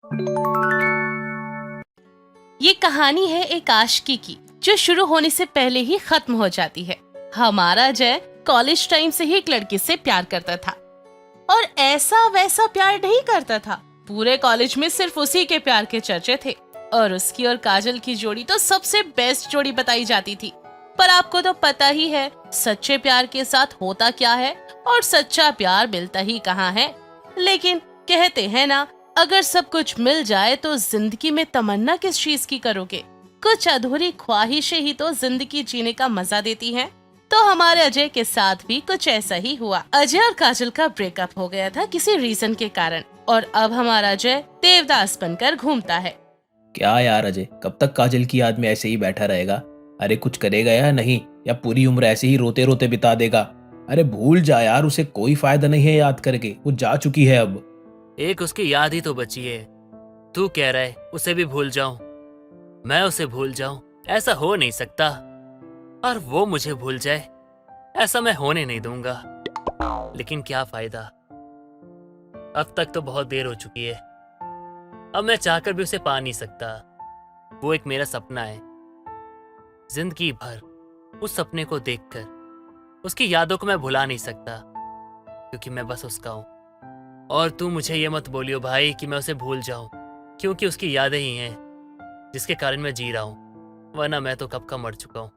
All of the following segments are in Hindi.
ये कहानी है एक आशिकी की जो शुरू होने से पहले ही खत्म हो जाती है। हमारा अजय कॉलेज टाइम से ही एक लड़की से प्यार करता था और ऐसा वैसा प्यार नहीं करता था। पूरे कॉलेज में सिर्फ उसी के प्यार के चर्चे थे और उसकी और काजल की जोड़ी तो सबसे बेस्ट जोड़ी बताई जाती थी। पर आपको तो पता ही है सच्चे प्यार के साथ होता क्या है और सच्चा प्यार मिलता ही कहाँ है। लेकिन कहते हैं ना, अगर सब कुछ मिल जाए तो जिंदगी में तमन्ना किस चीज की करोगे। कुछ अधूरी ख्वाहिशें ही तो जिंदगी जीने का मजा देती हैं। तो हमारे अजय के साथ भी कुछ ऐसा ही हुआ। अजय और काजल का ब्रेकअप हो गया था किसी रीजन के कारण और अब हमारा अजय देवदास बनकर घूमता है। क्या यार अजय, कब तक काजल की याद में ऐसे ही बैठा रहेगा? अरे कुछ करेगा या नहीं, या पूरी उम्र ऐसे ही रोते रोते बिता देगा? अरे भूल जा यार, उसे कोई फायदा नहीं है याद करके, वो जा चुकी है अब। एक उसकी याद ही तो बची है। तू कह रहा है उसे भी भूल जाऊं, मैं उसे भूल जाऊं? ऐसा हो नहीं सकता। और वो मुझे भूल जाए, ऐसा मैं होने नहीं दूंगा। लेकिन क्या फायदा, अब तक तो बहुत देर हो चुकी है। अब मैं चाहकर भी उसे पा नहीं सकता। वो एक मेरा सपना है। जिंदगी भर उस सपने को देखकर उसकी यादों को मैं भुला नहीं सकता, क्योंकि मैं बस उसका हूं। और तू मुझे ये मत बोलियो भाई कि मैं उसे भूल जाऊं, क्योंकि उसकी यादें ही हैं जिसके कारण मैं जी रहा हूं, वरना मैं तो कब का मर चुका हूं।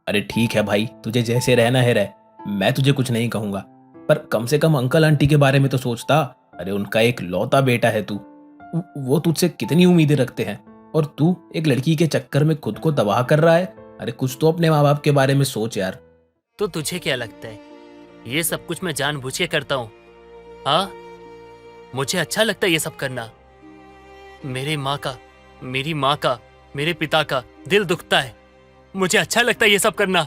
अरे ठीक है भाई, तुझे जैसे रहना है रह, मैं तुझे कुछ नहीं कहूंगा, पर कम से कम अंकल आंटी के बारे में तो सोचता। अरे उनका एक लौता बेटा है तू, वो तुझसे कितनी उम्मीदें रखते हैं और तू एक लड़की के चक्कर में खुद को तबाह कर रहा है। अरे कुछ तो अपने माँ बाप के बारे में सोच यार। तो तुझे क्या लगता है ये सब कुछ मैं जानबूझ के करता हूँ? हाँ, मुझे अच्छा लगता है ये सब करना। मेरी माँ का, मेरे पिता का दिल दुखता है। मुझे अच्छा लगता है ये सब करना,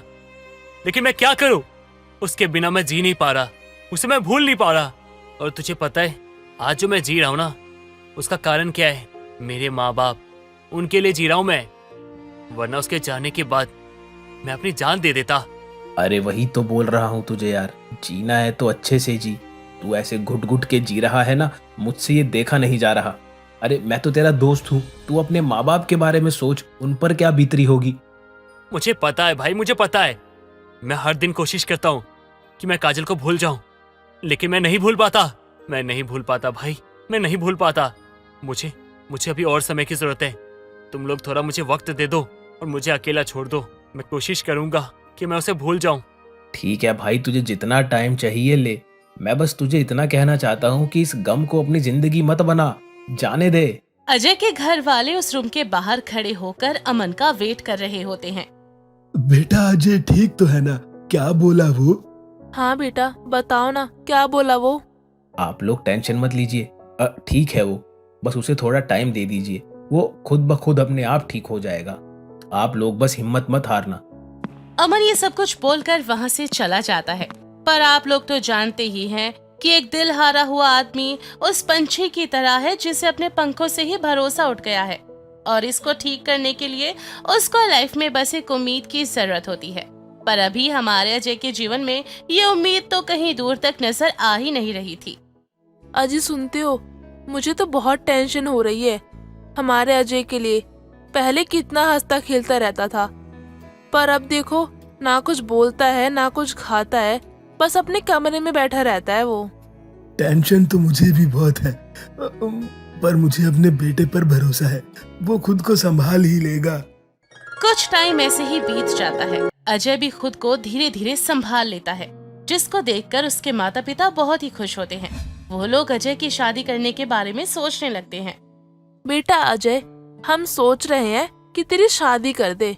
लेकिन मैं क्या करूं? उसके बिना मैं जी नहीं पा रहा, उसे मैं भूल नहीं पा रहा। और तुझे पता है आज जो मैं जी रहा हूं ना, उसका कारण क्या है? मेरे माँ बाप, उनके लिए जी रहा हूं मैं, वरना उसके जाने के बाद मैं अपनी जान दे देता। अरे वही तो बोल रहा हूँ तुझे यार, जीना है तो अच्छे से जी। तू ऐसे घुट घुट के जी रहा है ना, मुझसे ये देखा नहीं जा रहा। अरे मैं तो तेरा दोस्त हूँ, तू अपने माँ बाप के बारे में सोच, उन पर क्या बीतरी होगी। मुझे पता है भाई, मुझे पता है। मैं हर दिन कोशिश करता हूँ कि मैं काजल को भूल जाऊं, लेकिन मैं नहीं भूल पाता। मैं नहीं भूल पाता भाई, मैं नहीं भूल पाता। मुझे अभी और समय की जरूरत है। तुम लोग थोड़ा मुझे वक्त दे दो और मुझे अकेला छोड़ दो। मैं कोशिश करूंगा कि मैं उसे भूल जाऊं। ठीक है भाई, तुझे जितना टाइम चाहिए ले। मैं बस तुझे इतना कहना चाहता हूँ कि इस गम को अपनी जिंदगी मत बना, जाने दे। अजय के घर वाले उस रूम के बाहर खड़े होकर अमन का वेट कर रहे होते हैं। बेटा अजय ठीक तो है ना? क्या बोला वो? हाँ बेटा, बताओ ना क्या बोला वो? आप लोग टेंशन मत लीजिए, ठीक है वो, बस उसे थोड़ा टाइम दे दीजिए, वो खुद ब खुद अपने आप ठीक हो जाएगा। आप लोग बस हिम्मत मत हारना। अमन ये सब कुछ बोलकर वहाँ से चला जाता है। पर आप लोग तो जानते ही हैं कि एक दिल हारा हुआ आदमी उस पंछी की तरह है जिसे अपने पंखों से ही भरोसा उठ गया है और इसको ठीक करने के लिए उसको लाइफ में बस एक उम्मीद की जरूरत होती है। पर अभी हमारे अजय के जीवन में ये उम्मीद तो कहीं दूर तक नजर आ ही नहीं रही थी। अजी सुनते हो, मुझे तो बहुत टेंशन हो रही है हमारे अजय के लिए। पहले कितना हंसता खेलता रहता था, पर अब देखो ना कुछ बोलता है ना कुछ खाता है, बस अपने कमरे में बैठा रहता है वो। टेंशन तो मुझे भी बहुत है, पर मुझे अपने बेटे पर भरोसा है, वो खुद को संभाल ही लेगा। कुछ टाइम ऐसे ही बीत जाता है। अजय भी खुद को धीरे धीरे संभाल लेता है, जिसको देखकर उसके माता पिता बहुत ही खुश होते हैं। वो लोग अजय की शादी करने के बारे में सोचने लगते हैं। बेटा अजय, हम सोच रहे हैं कि तेरी शादी कर दे,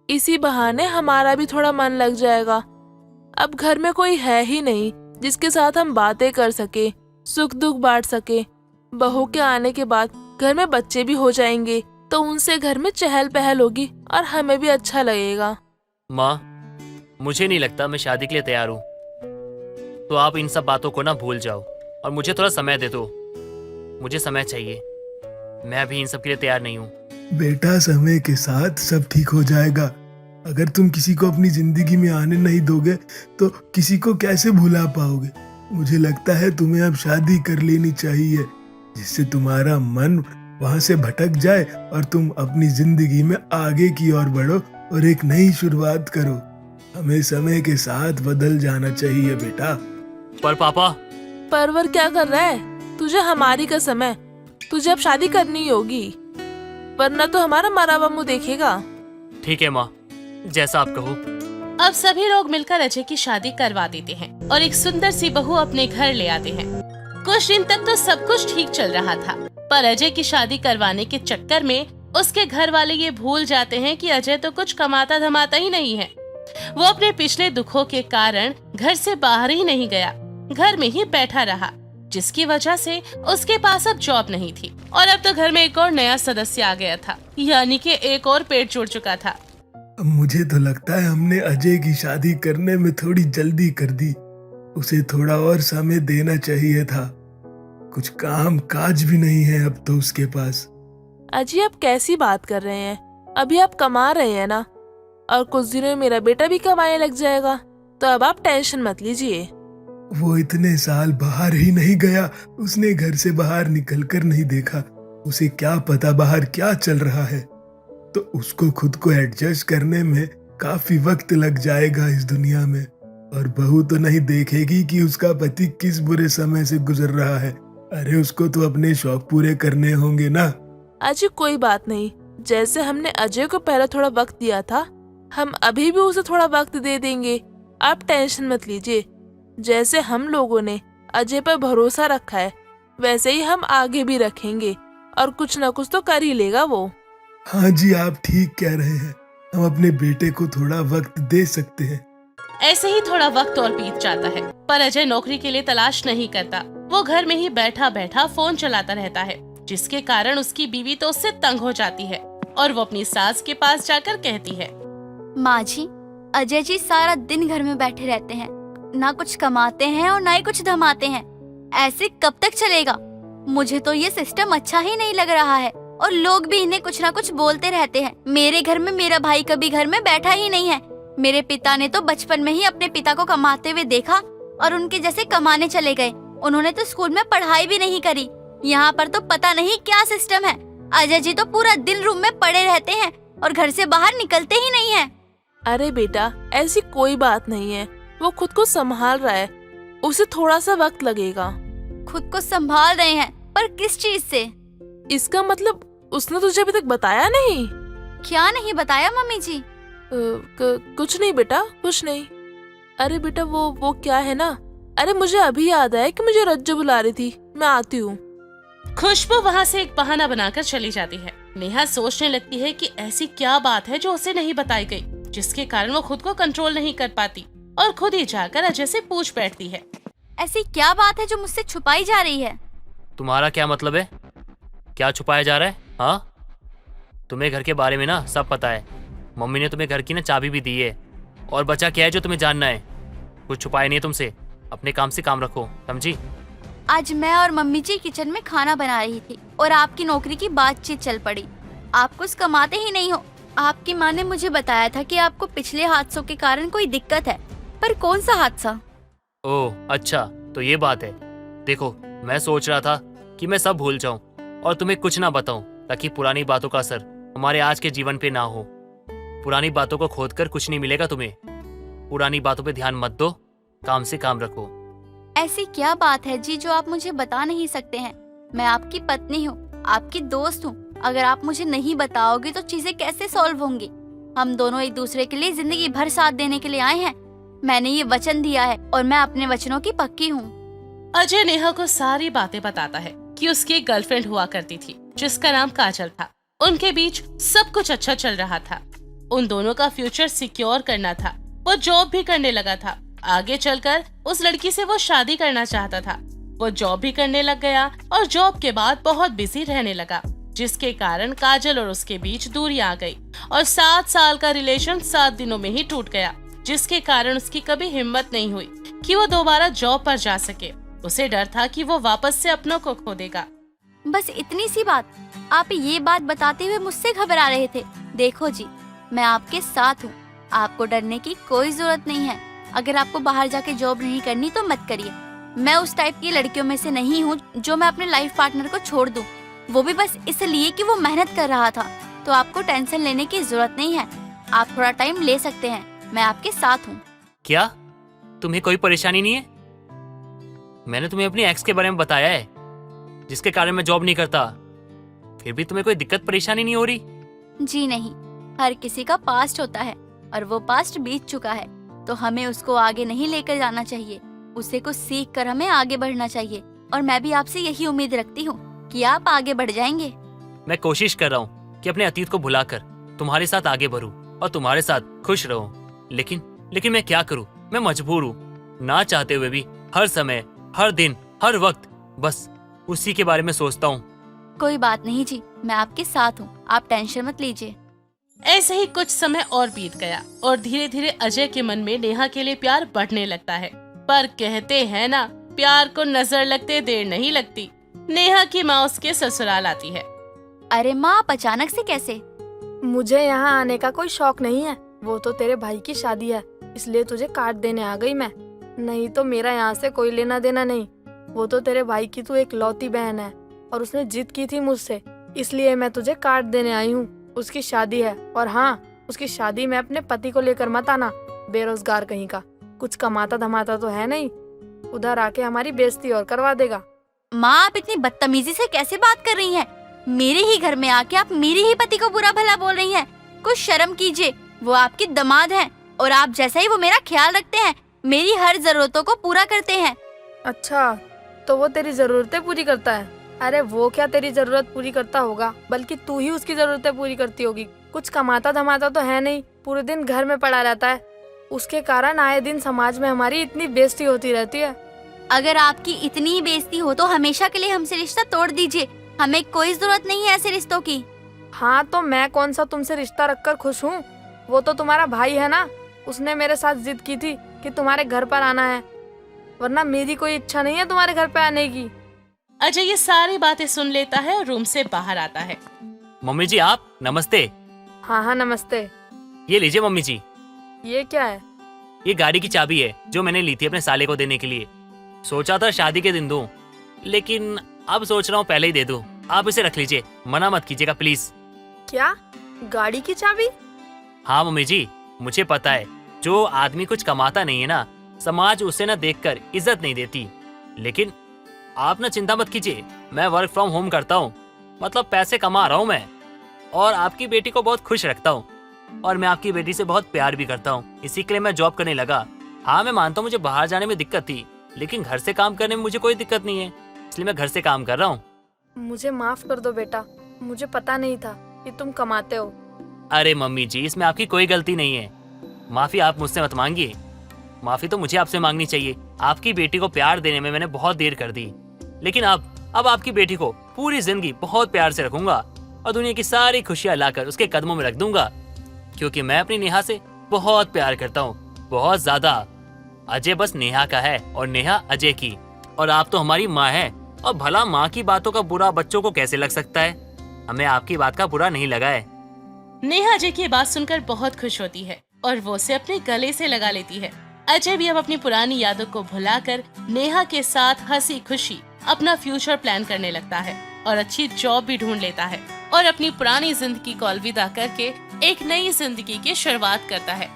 इसी बहाने हमारा भी थोड़ा मन लग जाएगा। अब घर में कोई है ही नहीं जिसके साथ हम बातें कर सके, सुख दुख बांट सके। बहू के आने के बाद घर में बच्चे भी हो जाएंगे, तो उनसे घर में चहल पहल होगी और हमें भी अच्छा लगेगा। माँ, मुझे नहीं लगता मैं शादी के लिए तैयार हूँ, तो आप इन सब बातों को ना भूल जाओ और मुझे थोड़ा समय दे दो। मुझे समय चाहिए, मैं अभी इन सब के लिए तैयार नहीं हूँ। बेटा समय के साथ सब ठीक हो जाएगा। अगर तुम किसी को अपनी जिंदगी में आने नहीं दोगे तो किसी को कैसे भुला पाओगे? मुझे लगता है तुम्हें अब शादी कर लेनी चाहिए, जिससे तुम्हारा मन वहाँ से भटक जाए और तुम अपनी जिंदगी में आगे की ओर बढ़ो और एक नई शुरुआत करो। हमें समय के साथ बदल जाना चाहिए बेटा। पर पापा, परवर क्या कर रहा है? तुझे हमारी कसम है, तुझे अब शादी करनी होगी, वरना तो हमारा मरा हुआ मुंह देखेगा। ठीक है माँ, जैसा आप कहो। अब सभी लोग मिलकर अजय की शादी करवा देते हैं और एक सुंदर सी बहू अपने घर ले आते हैं। कुछ दिन तक तो सब कुछ ठीक चल रहा था, पर अजय की शादी करवाने के चक्कर में उसके घर वाले ये भूल जाते हैं कि अजय तो कुछ कमाता धमाता ही नहीं है। वो अपने पिछले दुखों के कारण घर से बाहर ही नहीं गया, घर में ही बैठा रहा, जिसकी वजह से उसके पास अब जॉब नहीं थी और अब तो घर में एक और नया सदस्य आ गया था, यानी कि एक और पेट जुड़ चुका था। मुझे तो लगता है हमने अजय की शादी करने में थोड़ी जल्दी कर दी। उसे थोड़ा और समय देना चाहिए था। कुछ काम काज भी नहीं है अब तो उसके पास। अजी, आप कैसी बात कर रहे हैं? अभी आप कमा रहे हैं ना, और कुछ दिनों में मेरा बेटा भी कमाने लग जाएगा, तो अब आप टेंशन मत लीजिए। वो इतने साल बाहर ही नहीं गया, उसने घर से बाहर निकलकर नहीं देखा। उसे क्या पता बाहर क्या चल रहा है। तो उसको खुद को एडजस्ट करने में काफी वक्त लग जाएगा इस दुनिया में। और बहू तो नहीं देखेगी कि उसका पति किस बुरे समय से गुजर रहा है। अरे उसको तो अपने शौक पूरे करने होंगे ना। अजी, कोई बात नहीं, जैसे हमने अजय को पहले थोड़ा वक्त दिया था, हम अभी भी उसे थोड़ा वक्त दे देंगे। आप टेंशन मत लीजिए। जैसे हम लोगों ने अजय पर भरोसा रखा है, वैसे ही हम आगे भी रखेंगे, और कुछ न कुछ तो कर ही लेगा वो। हाँ जी, आप ठीक कह रहे हैं। हम अपने बेटे को थोड़ा वक्त दे सकते हैं। ऐसे ही थोड़ा वक्त और बीत जाता है, पर अजय नौकरी के लिए तलाश नहीं करता। वो घर में ही बैठा बैठा फोन चलाता रहता है, जिसके कारण उसकी बीवी तो उससे तंग हो जाती है और वो अपनी सास के पास जाकर कहती है, माँ जी, अजय जी सारा दिन घर में बैठे रहते हैं, ना कुछ कमाते हैं और ना ही कुछ धमाते हैं। ऐसे कब तक चलेगा? मुझे तो ये सिस्टम अच्छा ही नहीं लग रहा है, और लोग भी इन्हें कुछ ना कुछ बोलते रहते हैं। मेरे घर में मेरा भाई कभी घर में बैठा ही नहीं है। मेरे पिता ने तो बचपन में ही अपने पिता को कमाते हुए देखा और उनके जैसे कमाने चले गए। उन्होंने तो स्कूल में पढ़ाई भी नहीं करी। यहाँ पर तो पता नहीं क्या सिस्टम है। अजय जी तो पूरा दिन रूम में पड़े रहते हैं और घर से बाहर निकलते ही नहीं हैं। अरे बेटा, ऐसी कोई बात नहीं है, वो खुद को संभाल रहा है, उसे थोड़ा सा वक्त लगेगा। खुद को संभाल रहे हैं, पर किस चीज से? इसका मतलब उसने तुझे अभी तक बताया नहीं? क्या नहीं बताया मम्मी जी? कुछ नहीं बेटा, कुछ नहीं। अरे बेटा, वो क्या है ना, अरे मुझे अभी याद आया कि मुझे रज्जू बुला रही थी, मैं आती हूँ। खुशबू वहाँ से एक बहाना बनाकर चली जाती है। नेहा सोचने लगती है कि ऐसी क्या बात है जो उसे नहीं बताई गई, जिसके कारण वो खुद को कंट्रोल नहीं कर पाती और खुद ही जाकर अजय से पूछ बैठती है, ऐसी क्या बात है जो मुझसे छुपाई जा रही है? तुम्हारा क्या मतलब है? क्या छुपाया जा रहा है? हाँ, तुम्हें घर के बारे में ना सब पता है। मम्मी ने तुम्हें घर की ना चाबी भी दी है, और बचा क्या है जो तुम्हें जानना है? कुछ छुपाया नहीं है तुमसे। अपने काम से काम रखो, समझी? आज मैं और मम्मी जी किचन में खाना बना रही थी और आपकी नौकरी की बातचीत चल पड़ी। आप कुछ कमाते ही नहीं हो। आपकी माँ ने मुझे बताया था कि आपको पिछले हादसों के कारण कोई दिक्कत है, पर कौन सा हादसा? ओह अच्छा, तो ये बात है। देखो, मैं सोच रहा था कि मैं सब भूल जाऊं और तुम्हें कुछ ना बताऊं, ताकि पुरानी बातों का असर हमारे आज के जीवन पे ना हो। पुरानी बातों को खोदकर कुछ नहीं मिलेगा तुम्हें। पुरानी बातों पे ध्यान मत दो, काम से काम रखो। ऐसी क्या बात है जी जो आप मुझे बता नहीं सकते हैं? मैं आपकी पत्नी हूँ, आपकी दोस्त हूँ। अगर आप मुझे नहीं बताओगे तो चीजें कैसे सॉल्व होंगी? हम दोनों एक दूसरे के लिए जिंदगी भर साथ देने के लिए आए हैं। मैंने ये वचन दिया है और मैं अपने वचनों की पक्की हूँ। अजय नेहा को सारी बातें बताता है कि उसकी एक गर्लफ्रेंड हुआ करती थी जिसका नाम काजल था। उनके बीच सब कुछ अच्छा चल रहा था। उन दोनों का फ्यूचर सिक्योर करना था। वो जॉब भी करने लगा था। आगे चलकर उस लड़की से वो शादी करना चाहता था। वो जॉब भी करने लग गया और जॉब के बाद बहुत बिजी रहने लगा, जिसके कारण काजल और उसके बीच दूरी आ गई और 7 साल का रिलेशन 7 दिनों में ही टूट गया, जिसके कारण उसकी कभी हिम्मत नहीं हुई कि वो दोबारा जॉब पर जा सके। उसे डर था कि वो वापस से अपनों को खो देगा। बस इतनी सी बात? आप ये बात बताते हुए मुझसे घबरा रहे थे। देखो जी, मैं आपके साथ हूँ। आपको डरने की कोई जरूरत नहीं है। अगर आपको बाहर जाके जॉब नहीं करनी तो मत करिए। मैं उस टाइप की लड़कियों में से नहीं हूँ जो मैं अपने लाइफ पार्टनर को छोड़ दूँ। वो भी बस इसलिए कि वो मेहनत कर रहा था। तो आपको टेंशन लेने की जरूरत नहीं है, आप थोड़ा टाइम ले सकते हैं, मैं आपके साथ हूँ। क्या तुम्हें कोई परेशानी नहीं है? मैंने तुम्हें अपनी एक्स के बारे में बताया है, जिसके कारण मैं जॉब नहीं करता। फिर भी तुम्हें कोई दिक्कत परेशानी नहीं हो रही? जी नहीं, हर किसी का पास्ट होता है और वो पास्ट बीत चुका है, तो हमें उसको आगे नहीं लेकर जाना चाहिए, उसे कुछ सीख कर हमें आगे बढ़ना चाहिए। और मैं भी आपसे यही उम्मीद रखती हूँ कि आप आगे बढ़ जाएंगे। मैं कोशिश कर रहा हूँ कि अपने अतीत को भुलाकर तुम्हारे साथ आगे बढ़ूं और तुम्हारे साथ खुश रहूं। लेकिन मैं क्या करूं? मैं मजबूर हूँ, ना चाहते हुए भी हर समय, हर दिन, हर वक्त बस उसी के बारे में सोचता हूँ। कोई बात नहीं जी, मैं आपके साथ हूँ, आप टेंशन मत लीजिए। ऐसे ही कुछ समय और बीत गया और धीरे धीरे अजय के मन में नेहा के लिए प्यार बढ़ने लगता है। पर कहते हैं ना, प्यार को नजर लगते देर नहीं लगती। नेहा की माँ उसके ससुराल आती है। अरे माँ, आप अचानक से कैसे? मुझे यहाँ आने का कोई शौक नहीं है, वो तो तेरे भाई की शादी है, इसलिए तुझे कार्ड देने आ गई मैं। नहीं तो मेरा यहाँ से कोई लेना देना नहीं। वो तो तेरे भाई की तू एक लौती बहन है और उसने जिद की थी मुझसे, इसलिए मैं तुझे कार्ड देने आई हूँ। उसकी शादी है, और हाँ, उसकी शादी में अपने पति को लेकर मत आना, बेरोजगार कहीं का, कुछ कमाता धमाता तो है नहीं, उधर आके हमारी बेइज्जती और करवा देगा। माँ, आप इतनी बदतमीजी से कैसे बात कर रही हैं? मेरे ही घर में आके आप मेरे ही पति को बुरा भला बोल रही हैं। कुछ शर्म कीजिए, वो आपके दामाद हैं और आप जैसा ही वो मेरा ख्याल रखते हैं, मेरी हर जरूरतों को पूरा करते हैं। अच्छा, तो वो तेरी जरूरतें पूरी करता है? अरे वो क्या तेरी जरूरत पूरी करता होगा, बल्कि तू ही उसकी जरूरतें पूरी करती होगी। कुछ कमाता धमाता तो है नहीं, पूरे दिन घर में पड़ा रहता है, उसके कारण आए दिन समाज में हमारी इतनी बेइज्जती होती रहती है। अगर आपकी इतनी ही बेइज्जती हो तो हमेशा के लिए हमसे रिश्ता तोड़ दीजिए, हमें कोई जरूरत नहीं है ऐसे रिश्तों की। हाँ, तो मैं कौन सा तुमसे रिश्ता रखकर खुश हूँ? वो तो तुम्हारा भाई है ना, उसने मेरे साथ जिद की थी कि तुम्हारे घर पर आना है, वरना मेरी कोई इच्छा नहीं है तुम्हारे घर पे आने की। अजय ये सारी बातें सुन लेता है और रूम से बाहर आता है। मम्मी जी, आप नमस्ते। हाँ हाँ नमस्ते। ये लीजिए मम्मी जी, ये क्या है? ये गाड़ी की चाबी है जो मैंने ली थी अपने साले को देने के लिए। सोचा था शादी के दिन दूं, लेकिन अब सोच रहा हूँ पहले ही दे दूं। आप इसे रख लीजिए, मना मत कीजिएगा प्लीज। क्या, गाड़ी की चाबी? हाँ मम्मी जी, मुझे पता है, जो आदमी कुछ कमाता नहीं है ना, समाज उसे ना देखकर इज्जत नहीं देती। लेकिन आप ना चिंता मत कीजिए, मैं वर्क फ्रॉम होम करता हूँ, मतलब पैसे कमा रहा हूँ मैं, और आपकी बेटी को बहुत खुश रखता हूँ, और मैं आपकी बेटी से बहुत प्यार भी करता हूँ, इसी के लिए मैं जॉब करने लगा। हाँ, मैं मानता हूँ मुझे बाहर जाने में दिक्कत थी, लेकिन घर से काम करने में मुझे कोई दिक्कत नहीं है, इसलिए मैं घर से काम कर रहा हूँ। मुझे माफ कर दो बेटा, मुझे पता नहीं था कि तुम कमाते हो। अरे मम्मी जी, इसमें आपकी कोई गलती नहीं है, माफी आप मुझसे मत मांगिए, माफी तो मुझे आपसे मांगनी चाहिए। आपकी बेटी को प्यार देने में मैंने बहुत देर कर दी, लेकिन अब आपकी बेटी को पूरी जिंदगी बहुत प्यार से रखूंगा और दुनिया की सारी खुशियां लाकर उसके कदमों में रख दूंगा, क्योंकि मैं अपनी नेहा से बहुत प्यार करता हूँ, बहुत ज्यादा। अजय बस नेहा का है और नेहा अजय की, और आप तो हमारी माँ है, और भला माँ की बातों का बुरा बच्चों को कैसे लग सकता है? हमें आपकी बात का बुरा नहीं लगा है। नेहा अजय की बात सुनकर बहुत खुश होती है और वो उसे अपने गले से लगा लेती है। अजय भी अब अपनी पुरानी यादों को भुलाकर नेहा के साथ हंसी खुशी अपना फ्यूचर प्लान करने लगता है और अच्छी जॉब भी ढूंढ लेता है और अपनी पुरानी जिंदगी को अलविदा करके एक नई जिंदगी की शुरुआत करता है।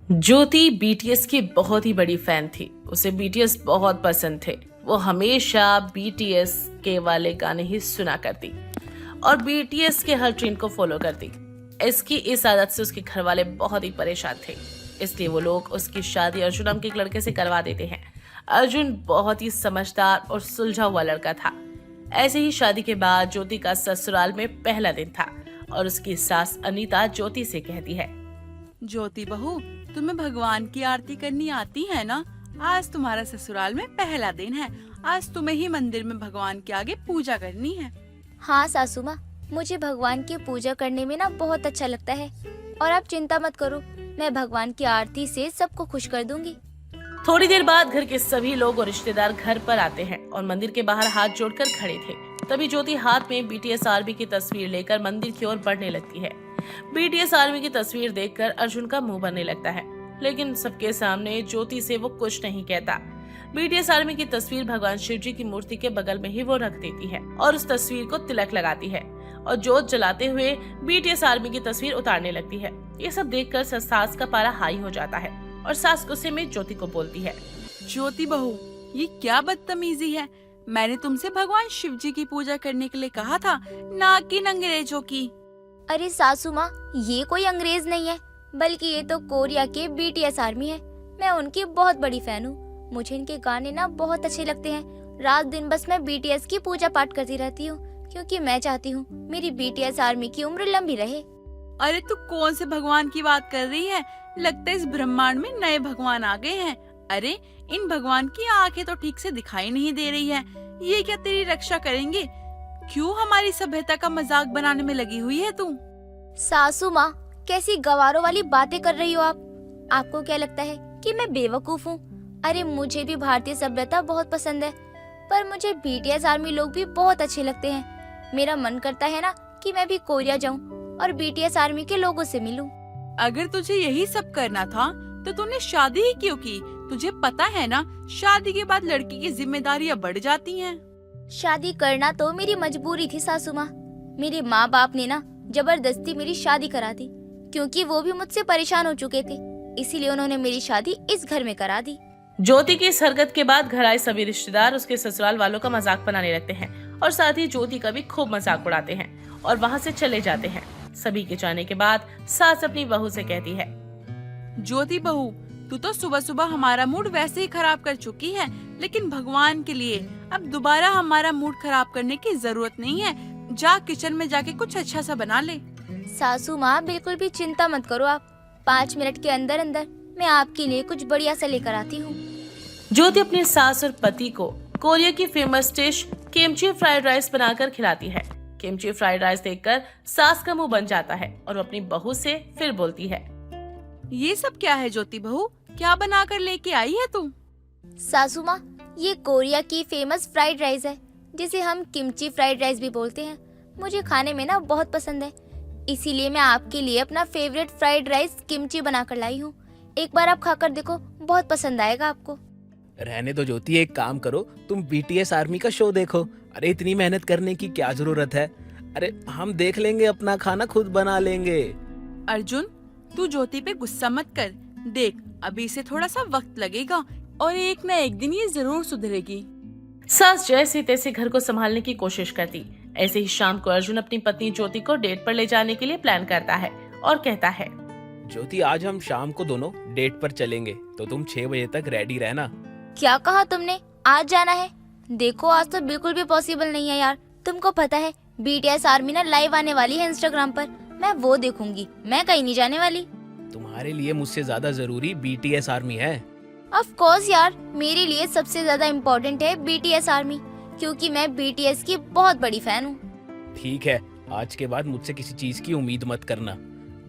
ज्योति बीटीएस की बहुत ही बड़ी फैन थी, उसे बीटीएस बहुत पसंद थे। वो हमेशा बीटीएस के वाले गाने ही सुना करती और बीटीएस के हर ट्रेंड को फॉलो करती। इसकी इस आदत से उसके घर वाले बहुत ही परेशान थे, इसलिए वो लोग उसकी शादी अर्जुन नाम के एक लड़के से करवा देते हैं। अर्जुन बहुत ही समझदार और सुलझा हुआ लड़का था। ऐसे ही शादी के बाद ज्योति का ससुराल में पहला दिन था और उसकी सास अनीता ज्योति से कहती है, ज्योति बहू, तुम्हें भगवान की आरती करनी आती है ना? आज तुम्हारा ससुराल में पहला दिन है, आज तुम्हें ही मंदिर में भगवान के आगे पूजा करनी है। हाँ सासू माँ, मुझे भगवान की पूजा करने में ना बहुत अच्छा लगता है, और आप चिंता मत करो, मैं भगवान की आरती से सबको खुश कर दूंगी। थोड़ी देर बाद घर के सभी लोग और रिश्तेदार घर पर आते हैं और मंदिर के बाहर हाथ जोड़कर खड़े थे। तभी ज्योति हाथ में बीटीएस आर्मी की तस्वीर लेकर मंदिर की ओर बढ़ने लगती है। बीटीएस आर्मी की तस्वीर देखकर अर्जुन का मुंह बनने लगता है, लेकिन सबके सामने ज्योति से वो कुछ नहीं कहता। बीटीएस आर्मी की तस्वीर भगवान शिव जी की मूर्ति के बगल में ही वो रख देती है और उस तस्वीर को तिलक लगाती है और जोत जलाते हुए बीटीएस आर्मी की तस्वीर उतारने लगती है। ये सब देखकर सास का पारा हाई हो जाता है और सास गुस्से में ज्योति को बोलती है, ज्योति बहू, ये क्या बदतमीजी है। मैंने तुमसे भगवान शिव जी की पूजा करने के लिए कहा था, ना कि इन अंग्रेजों की। अरे सासू माँ, ये कोई अंग्रेज नहीं है, बल्कि ये तो कोरिया के बीटीएस आर्मी है। मैं उनकी बहुत बड़ी फैन हूँ। मुझे इनके गाने ना बहुत अच्छे लगते हैं। रात दिन बस मैं बीटीएस की पूजा पाठ करती रहती हूँ, क्योंकि मैं चाहती हूँ मेरी बीटीएस आर्मी की उम्र लंबी रहे। अरे तू कौन से भगवान की बात कर रही है? लगता है इस ब्रह्मांड में नए भगवान आ गए हैं। अरे इन भगवान की आंखें तो ठीक से दिखाई नहीं दे रही है। ये क्या तेरी रक्षा करेंगे? क्यों हमारी सभ्यता का मजाक बनाने में लगी हुई है तू? सासू माँ, कैसी गवारों वाली बातें कर रही हो आप? आपको क्या लगता है कि मैं बेवकूफ हूँ? अरे मुझे भी भारतीय सभ्यता बहुत पसंद है, पर मुझे बीटीएस आर्मी लोग भी बहुत अच्छे लगते हैं। मेरा मन करता है ना कि मैं भी कोरिया जाऊँ और बीटीएस आर्मी के लोगों से मिलूं। अगर तुझे यही सब करना था तो तूने शादी ही क्यों की? तुझे पता है ना, शादी के बाद लड़की की जिम्मेदारियां बढ़ जाती हैं। शादी करना तो मेरी मजबूरी थी सासू माँ। मेरे माँ बाप ने ना जबरदस्ती मेरी शादी करा दी, क्योंकि वो भी मुझसे परेशान हो चुके थे। इसीलिए उन्होंने मेरी शादी इस घर में करा दी। ज्योति की इस हरकत के बाद घर आए सभी रिश्तेदार उसके ससुराल वालों का मजाक बनाने लगते हैं और साथ ही ज्योति का भी खूब मजाक उड़ाते हैं और वहाँ से चले जाते हैं। सभी के जाने के बाद सास अपनी बहू से कहती है, ज्योति बहू, तू तो सुबह सुबह हमारा मूड वैसे ही खराब कर चुकी है, लेकिन भगवान के लिए अब दोबारा हमारा मूड खराब करने की जरूरत नहीं है। जा किचन में जाके कुछ अच्छा सा बना ले। सासू माँ, बिल्कुल भी चिंता मत करो आप। 5 मिनट के अंदर अंदर मैं आपके लिए कुछ बढ़िया सा लेकर आती हूँ। ज्योति अपने सास और पति को कोरिया की famous dish kimchi fried rice बनाकर खिलाती है। किमची फ्राइड राइस देखकर सास का मुंह बन जाता है और वो अपनी बहू से फिर बोलती है, ये सब क्या है ज्योति बहू? क्या बना कर लेके आई है तू? सासू माँ, ये कोरिया की फेमस फ्राइड राइस है, जिसे हम किमची फ्राइड राइस भी बोलते हैं। मुझे खाने में ना बहुत पसंद है, इसीलिए मैं आपके लिए अपना फेवरेट फ्राइड राइस किमची बनाकर लाई हूँ। एक बार आप खाकर देखो, बहुत पसंद आएगा आपको। रहने दो ज्योति, एक काम करो, तुम बीटीएस आर्मी का शो देखो। अरे इतनी मेहनत करने की क्या जरूरत है? अरे हम देख लेंगे, अपना खाना खुद बना लेंगे। अर्जुन, तू ज्योति पे गुस्सा मत कर। देख, अभी से थोड़ा सा वक्त लगेगा और एक न एक दिन ये जरूर सुधरेगी। सास जैसे तैसे घर को संभालने की कोशिश करती। ऐसे ही शाम को अर्जुन अपनी पत्नी ज्योति को डेट पर ले जाने के लिए प्लान करता है और कहता है, ज्योति आज हम शाम को दोनों डेट पर चलेंगे, तो तुम 6 बजे तक रेडी रहना। क्या कहा तुमने? आज जाना है? देखो, आज तो बिल्कुल भी पॉसिबल नहीं है यार। तुमको पता है बीटीएस आर्मी ना लाइव आने वाली है इंस्टाग्राम पर। मैं वो देखूंगी, मैं कहीं नहीं जाने वाली। तुम्हारे लिए मुझसे ज्यादा जरूरी बीटीएस आर्मी है। ऑफ कोर्स यार, मेरे लिए सबसे ज्यादा इम्पोर्टेंट है बीटीएस आर्मी, क्योंकि मैं बीटीएस की बहुत बड़ी फैन हूँ। ठीक है, आज के बाद मुझसे किसी चीज की उम्मीद मत करना।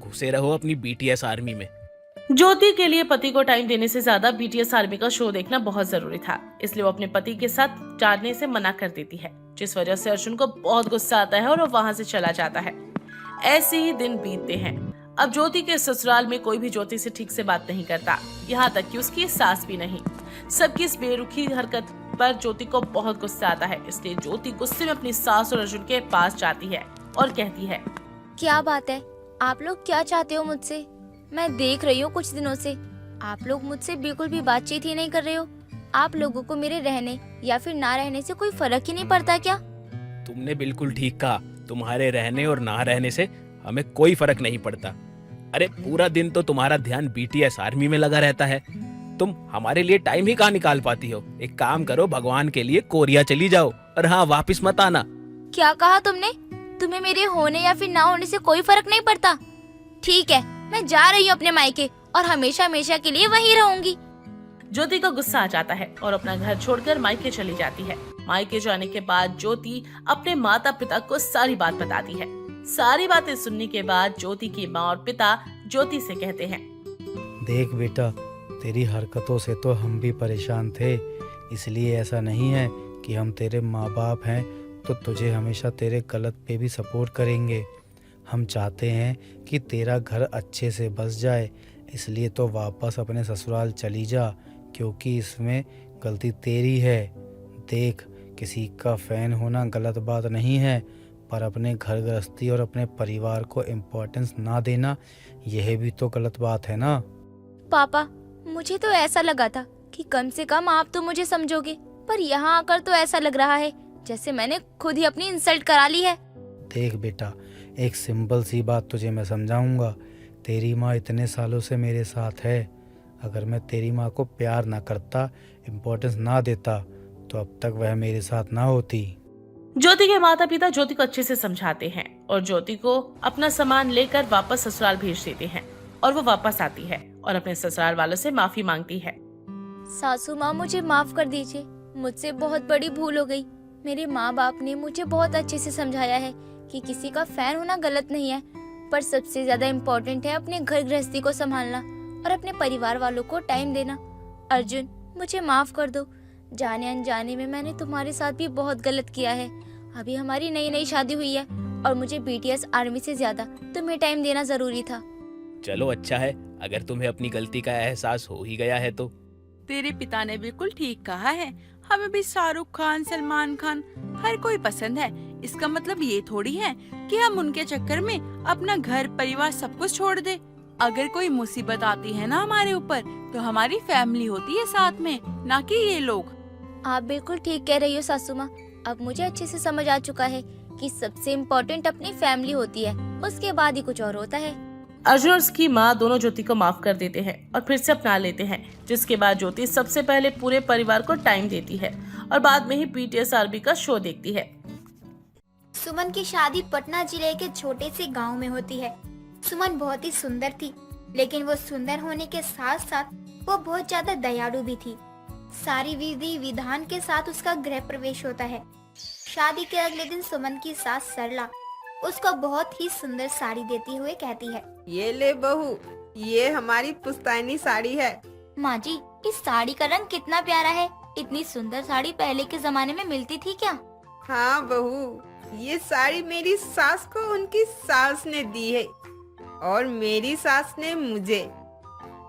घुसे रहो अपनी बीटीएस आर्मी में। ज्योति के लिए पति को टाइम देने से ज्यादा बीटीएस आर्मी का शो देखना बहुत जरूरी था, इसलिए वो अपने पति के साथ जाने से मना कर देती है, जिस वजह से अर्जुन को बहुत गुस्सा आता है और वो वहाँ से चला जाता है। ऐसे ही दिन बीतते हैं। अब ज्योति के ससुराल में कोई भी ज्योति से ठीक से बात नहीं करता, यहाँ तक कि उसकी सास भी नहीं। सबकी इस बेरुखी हरकत पर ज्योति को बहुत गुस्सा आता है, इसलिए ज्योति गुस्से में अपनी सास और अर्जुन के पास जाती है और कहती है, क्या बात है? आप लोग क्या चाहते हो मुझसे? मैं देख रही हूँ कुछ दिनों से आप लोग मुझसे बिल्कुल भी बातचीत ही नहीं कर रहे हो। आप लोगों को मेरे रहने या फिर ना रहने से कोई फर्क ही नहीं पड़ता क्या? तुमने बिल्कुल ठीक कहा, तुम्हारे रहने और ना रहने से हमें कोई फर्क नहीं पड़ता। अरे पूरा दिन तो तुम्हारा ध्यान बीटीएस आर्मी में लगा रहता है, तुम हमारे लिए टाइम ही कहाँ निकाल पाती हो? एक काम करो, भगवान के लिए कोरिया चली जाओ और हाँ, वापस मत आना। क्या कहा तुमने? तुम्हें मेरे होने या फिर ना होने से कोई फर्क नहीं पड़ता? ठीक है, मैं जा रही हूँ अपने मायके और हमेशा हमेशा के लिए वहीं रहूंगी। ज्योति को गुस्सा आ जाता है और अपना घर छोड़कर मायके चली जाती है। मायके जाने के बाद ज्योति अपने माता पिता को सारी बात बताती है। सारी बातें सुनने के बाद ज्योति की माँ और पिता ज्योति से कहते हैं, देख बेटा, तेरी हरकतों से तो हम भी परेशान थे, इसलिए ऐसा नहीं है कि हम तेरे माँ बाप हैं तो तुझे हमेशा तेरे गलत पे भी सपोर्ट करेंगे। हम चाहते हैं कि तेरा घर अच्छे से बस जाए, इसलिए तो वापस अपने ससुराल चली जा, क्योंकि इसमें गलती तेरी है। देख, किसी का फैन होना गलत बात नहीं है, पर अपने घर गृहस्थी और अपने परिवार को इम्पोर्टेंस ना देना, यह भी तो गलत बात है ना। पापा, मुझे तो ऐसा लगा था कि कम से कम आप तो मुझे समझोगे, पर यहाँ आकर तो ऐसा लग रहा है जैसे मैंने खुद ही अपनी इंसल्ट करा ली है। देख बेटा, एक सिंपल सी बात तुझे मैं समझाऊंगा। तेरी माँ इतने सालों से मेरे साथ है। अगर मैं तेरी माँ को प्यार ना करता, इम्पोर्टेंस ना देता, तो अब तक वह मेरे साथ ना होती। ज्योति के माता पिता ज्योति को अच्छे से समझाते हैं और ज्योति को अपना सामान लेकर वापस ससुराल भेज देते हैं और वो वापस आती है और अपने ससुराल वालों से माफी मांगती है। सासू माँ, मुझे माफ कर दीजिए, मुझसे बहुत बड़ी भूल हो गई। मेरे माँ बाप ने मुझे बहुत अच्छे से समझाया है कि किसी का फैन होना गलत नहीं है, पर सबसे ज्यादा इम्पोर्टेंट है अपने घर गृहस्थी को संभालना और अपने परिवार वालों को टाइम देना। अर्जुन, मुझे माफ कर दो। जाने अनजाने में मैंने तुम्हारे साथ भी बहुत गलत किया है। अभी हमारी नई नई शादी हुई है और मुझे बीटीएस आर्मी से ज्यादा तुम्हें टाइम देना जरूरी था। चलो अच्छा है, अगर तुम्हें अपनी गलती का एहसास हो ही गया है तो। तेरे पिता ने बिल्कुल ठीक कहा है। हमें भी शाहरुख खान, सलमान खान, हर कोई पसंद है। इसका मतलब ये थोड़ी है कि हम उनके चक्कर में अपना घर परिवार सब कुछ छोड़ दे। अगर कोई मुसीबत आती है ना हमारे ऊपर, तो हमारी फैमिली होती है साथ में, ना कि ये लोग। आप बिल्कुल ठीक कह रही हो सासू माँ। अब मुझे अच्छे से समझ आ चुका है कि सबसे इम्पोर्टेंट अपनी फैमिली होती है, उसके बाद ही कुछ और होता है। अर्जुन और उसकी माँ दोनों ज्योति को माफ कर देते हैं और फिर से अपना लेते हैं, जिसके बाद ज्योति सबसे पहले पूरे परिवार को टाइम देती है और बाद में ही बीटीएस आर्मी का शो देखती है। सुमन की शादी पटना जिले के छोटे से गांव में होती है। सुमन बहुत ही सुंदर थी, लेकिन वो सुंदर होने के साथ साथ वो बहुत ज्यादा दयालु भी थी। सारी विधि विधान के साथ उसका गृह प्रवेश होता है। शादी के अगले दिन सुमन की सास सरला उसको बहुत ही सुंदर साड़ी देती हुए कहती है, ये ले बहू, ये हमारी पुश्तैनी साड़ी है। माँ जी, इस साड़ी का रंग कितना प्यारा है। इतनी सुंदर साड़ी पहले के जमाने में मिलती थी क्या? हाँ बहू, ये साड़ी मेरी सास को उनकी सास ने दी है और मेरी सास ने मुझे।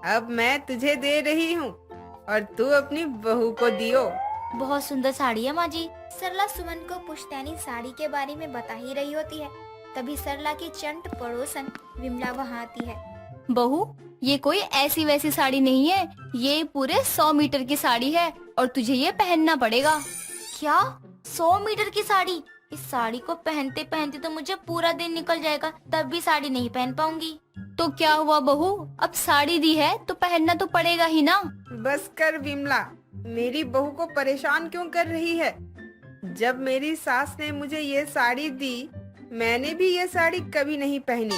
अब मैं तुझे दे रही हूँ और तू अपनी बहू को दियो। बहुत सुंदर साड़ी है माँ जी। सरला सुमन को पुश्तैनी साड़ी के बारे में बता ही रही होती है, तभी सरला की चंट पड़ोसन विमला वहाँ आती है। बहू, ये कोई ऐसी वैसी साड़ी नहीं है, ये पूरे 100 मीटर की साड़ी है और तुझे ये पहनना पड़ेगा। क्या 100 मीटर की साड़ी? इस साड़ी को पहनते पहनते तो मुझे पूरा दिन निकल जाएगा, तब भी साड़ी नहीं पहन पाऊंगी। तो क्या हुआ बहू, अब साड़ी दी है तो पहनना तो पड़ेगा ही ना। बस कर विमला, मेरी बहू को परेशान क्यों कर रही है? जब मेरी सास ने मुझे ये साड़ी दी, मैंने भी ये साड़ी कभी नहीं पहनी,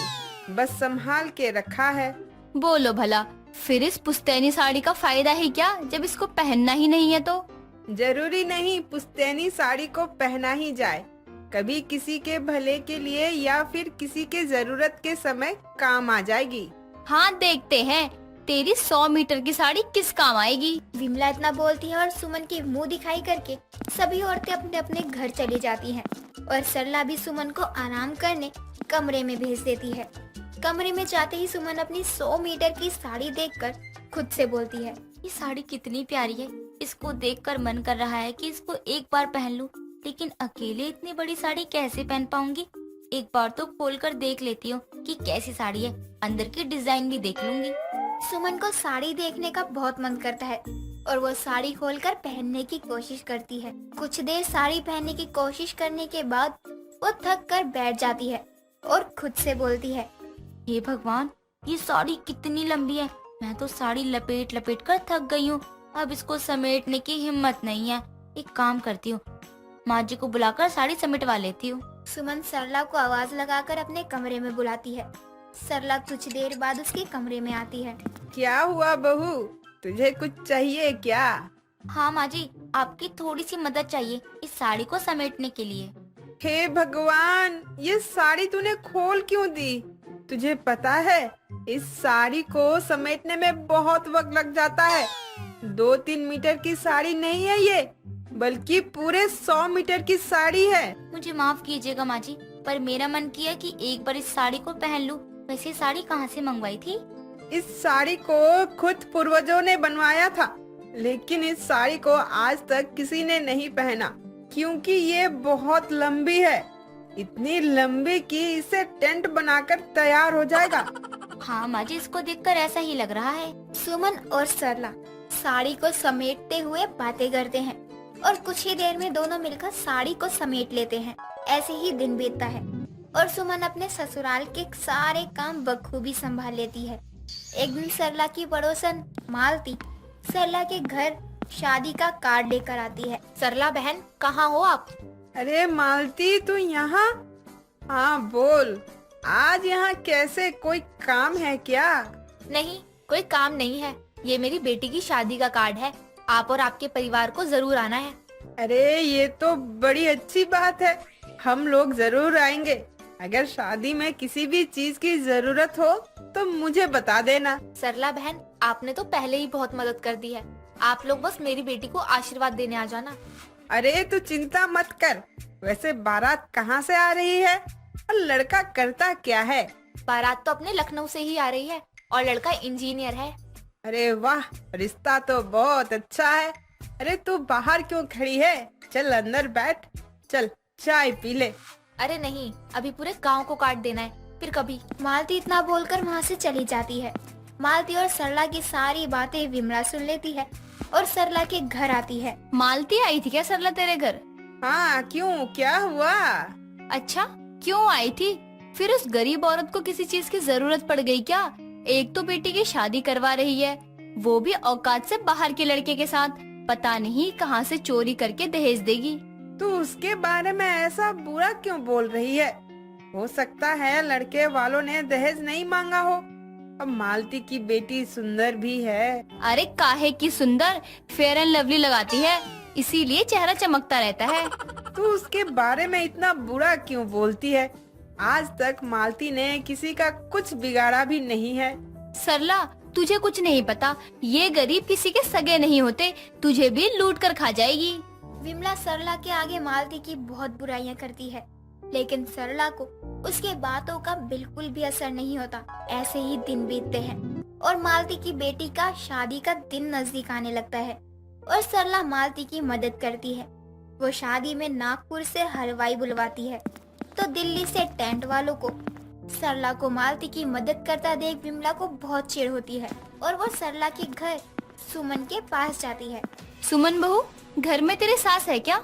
बस संभाल के रखा है। बोलो भला, फिर इस पुश्तैनी साड़ी का फायदा है क्या, जब इसको पहनना ही नहीं है तो? जरूरी नहीं पुश्तैनी साड़ी को पहना ही जाए, कभी किसी के भले के लिए या फिर किसी के जरूरत के समय काम आ जाएगी। हाँ, देखते हैं तेरी 100 मीटर की साड़ी किस काम आएगी। विमला इतना बोलती है और सुमन की मुंह दिखाई करके सभी औरतें अपने अपने घर चली जाती हैं और सरला भी सुमन को आराम करने कमरे में भेज देती है। कमरे में जाते ही सुमन अपनी 100 मीटर की साड़ी देखकर खुद से बोलती है, ये साड़ी कितनी प्यारी है। इसको देखकर मन कर रहा है कि इसको एक बार पहन लूं, लेकिन अकेले इतनी बड़ी साड़ी कैसे पहन पाऊंगी। एक बार तो खोलकर देख लेती हूँ कि कैसी साड़ी है, अंदर की डिजाइन भी देख लूंगी। सुमन को साड़ी देखने का बहुत मन करता है और वो साड़ी खोलकर पहनने की कोशिश करती है। कुछ देर साड़ी पहनने की कोशिश करने के बाद वो थक कर बैठ जाती है और खुद से बोलती है, हे भगवान, ये साड़ी कितनी लंबी है। मैं तो साड़ी लपेट लपेट कर थक गई हूँ, अब इसको समेटने की हिम्मत नहीं है। एक काम करती हूँ, माँ जी को बुलाकर साड़ी समेटवा लेती हूँ। सुमन सरला को आवाज लगाकर अपने कमरे में बुलाती है। सरला कुछ देर बाद उसके कमरे में आती है। क्या हुआ बहू, तुझे कुछ चाहिए क्या? हाँ माँ जी, आपकी थोड़ी सी मदद चाहिए इस साड़ी को समेटने के लिए। हे भगवान, ये साड़ी तूने खोल क्यों दी? तुझे पता है इस साड़ी को समेटने में बहुत वक्त लग जाता है। 2-3 मीटर की साड़ी नहीं है ये, बल्कि पूरे 100 मीटर की साड़ी है। मुझे माफ कीजिएगा माँ जी, पर मेरा मन किया कि एक बार इस साड़ी को पहन लूं। वैसे साड़ी कहाँ से मंगवाई थी? इस साड़ी को खुद पूर्वजों ने बनवाया था, लेकिन इस साड़ी को आज तक किसी ने नहीं पहना क्योंकि ये बहुत लंबी है, इतनी लंबी कि इसे टेंट बनाकर तैयार हो जाएगा। हाँ माँ जी, इसको देखकर ऐसा ही लग रहा है। सुमन और सरला साड़ी को समेटते हुए बातें करते हैं और कुछ ही देर में दोनों मिलकर साड़ी को समेट लेते हैं। ऐसे ही दिन बीतता है और सुमन अपने ससुराल के सारे काम बखूबी संभाल लेती है। एक दिन सरला की पड़ोसन मालती सरला के घर शादी का कार्ड लेकर आती है। सरला बहन, कहाँ हो आप? अरे मालती, तू यहाँ? हाँ बोल, आज यहाँ कैसे, कोई काम है क्या? नहीं, कोई काम नहीं है। ये मेरी बेटी की शादी का कार्ड है। आप और आपके परिवार को जरूर आना है। अरे ये तो बड़ी अच्छी बात है, हम लोग जरूर आएंगे। अगर शादी में किसी भी चीज की जरूरत हो तो मुझे बता देना। सरला बहन, आपने तो पहले ही बहुत मदद कर दी है। आप लोग बस मेरी बेटी को आशीर्वाद देने आ जाना। अरे तू चिंता मत कर। वैसे बारात कहाँ से आ रही है और लड़का करता क्या है? बारात तो अपने लखनऊ से ही आ रही है और लड़का इंजीनियर है। अरे वाह, रिश्ता तो बहुत अच्छा है। अरे तू बाहर क्यों खड़ी है? चल अंदर बैठ, चल चाय पी ले। अरे नहीं, अभी पूरे गांव को काट देना है, फिर कभी। मालती इतना बोलकर वहाँ से चली जाती है। मालती और सरला की सारी बातें विमला सुन लेती है और सरला के घर आती है। मालती आई थी क्या सरला तेरे घर? हाँ, क्यों, क्या हुआ? अच्छा, क्यों आई थी? फिर उस गरीब औरत को किसी चीज की जरूरत पड़ गई क्या? एक तो बेटी की शादी करवा रही है, वो भी औकात से बाहर के लड़के के साथ। पता नहीं कहाँ से चोरी करके दहेज देगी। तू उसके बारे में ऐसा बुरा क्यों बोल रही है? हो सकता है लड़के वालों ने दहेज नहीं मांगा हो। अब मालती की बेटी सुंदर भी है। अरे काहे की सुंदर, फेयर एंड लवली लगाती है, इसीलिए चेहरा चमकता रहता है। तू उसके बारे में इतना बुरा क्यों बोलती है? आज तक मालती ने किसी का कुछ बिगाड़ा भी नहीं है। सरला, तुझे कुछ नहीं पता, ये गरीब किसी के सगे नहीं होते, तुझे भी लूट कर खा जाएगी। विमला सरला के आगे मालती की बहुत बुराइयां करती है, लेकिन सरला को उसके बातों का बिल्कुल भी असर नहीं होता। ऐसे ही दिन बीतते हैं और मालती की बेटी का शादी का दिन नजदीक आने लगता है और सरला मालती की मदद करती है। वो शादी में नागपुर से हलवाई बुलवाती है तो दिल्ली से टेंट वालों को। सरला को मालती की मदद करता देख विमला को बहुत चिढ़ होती है और वो सरला के घर सुमन के पास जाती है। सुमन बहू, घर में तेरी सास है क्या?